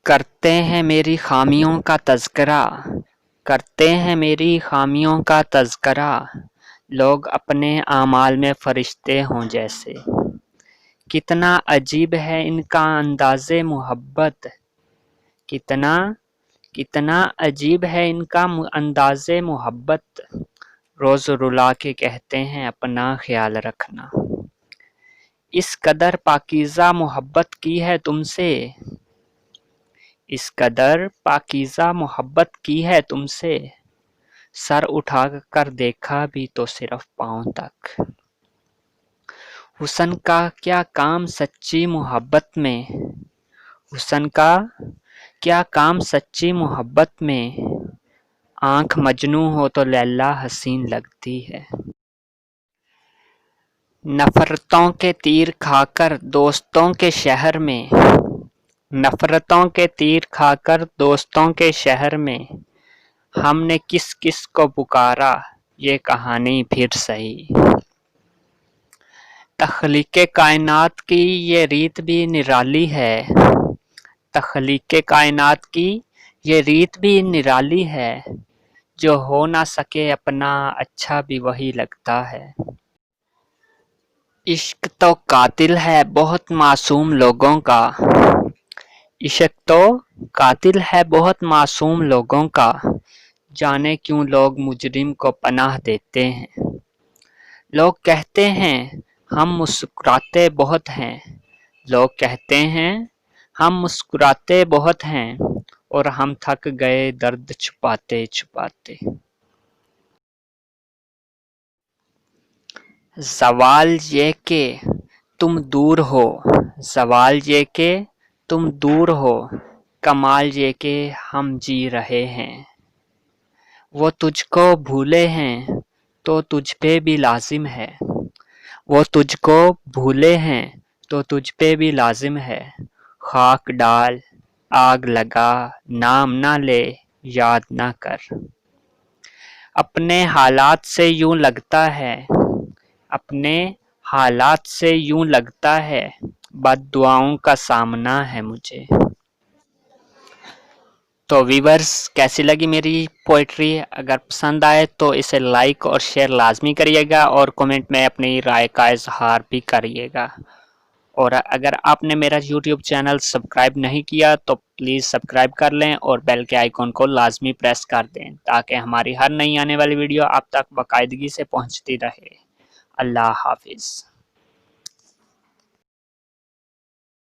کرتے ہیں میری خامیوں کا تذکرہ، کرتے ہیں میری خامیوں کا تذکرہ، لوگ اپنے اعمال میں فرشتے ہوں جیسے۔ کتنا عجیب ہے ان کا انداز محبت، کتنا عجیب ہے ان کا انداز محبت، روز رلا کے کہتے ہیں اپنا خیال رکھنا۔ اس قدر پاکیزہ محبت کی ہے تم سے، اس قدر پاکیزہ محبت کی ہے تم سے، سر اٹھا کر دیکھا بھی تو صرف پاؤں تک۔ حسن کا کیا کام سچی محبت میں، حسن کا کیا کام سچی محبت میں، آنکھ مجنوں ہو تو لیلا حسین لگتی ہے۔ نفرتوں کے تیر کھا کر دوستوں کے شہر میں، نفرتوں کے تیر کھا کر دوستوں کے شہر میں، ہم نے کس کس کو پکارا یہ کہانی پھر سہی۔ تخلیق کائنات کی یہ ریت بھی نرالی ہے، تخلیق کائنات کی یہ ریت بھی نرالی ہے، جو ہو نہ سکے اپنا اچھا بھی وہی لگتا ہے۔ عشق تو قاتل ہے بہت معصوم لوگوں کا، عشق تو قاتل ہے بہت معصوم لوگوں کا، جانے کیوں لوگ مجرم کو پناہ دیتے ہیں۔ لوگ کہتے ہیں ہم مسکراتے بہت ہیں، لوگ کہتے ہیں ہم مسکراتے بہت ہیں، اور ہم تھک گئے درد چھپاتے چھپاتے۔ زوال یہ کہ تم دور ہو، زوال یہ کہ تم دور ہو، کمال یہ کہ ہم جی رہے ہیں۔ وہ تجھ کو بھولے ہیں تو تجھ پہ بھی لازم ہے، وہ تجھ کو بھولے ہیں تو تجھ پہ بھی لازم ہے، خاک ڈال آگ لگا نام نہ لے یاد نہ کر۔ اپنے حالات سے یوں لگتا ہے، اپنے حالات سے یوں لگتا ہے، بد دعاؤں کا سامنا ہے مجھے۔ تو ویورز کیسی لگی میری پوئٹری؟ اگر پسند آئے تو اسے لائک اور شیئر لازمی کریے گا، اور کومنٹ میں اپنی رائے کا اظہار بھی کریے گا۔ اور اگر آپ نے میرا یوٹیوب چینل سبسکرائب نہیں کیا تو پلیز سبسکرائب کر لیں اور بیل کے آئیکن کو لازمی پریس کر دیں، تاکہ ہماری ہر نئی آنے والی ویڈیو آپ تک باقاعدگی سے پہنچتی رہے۔ اللہ حافظ۔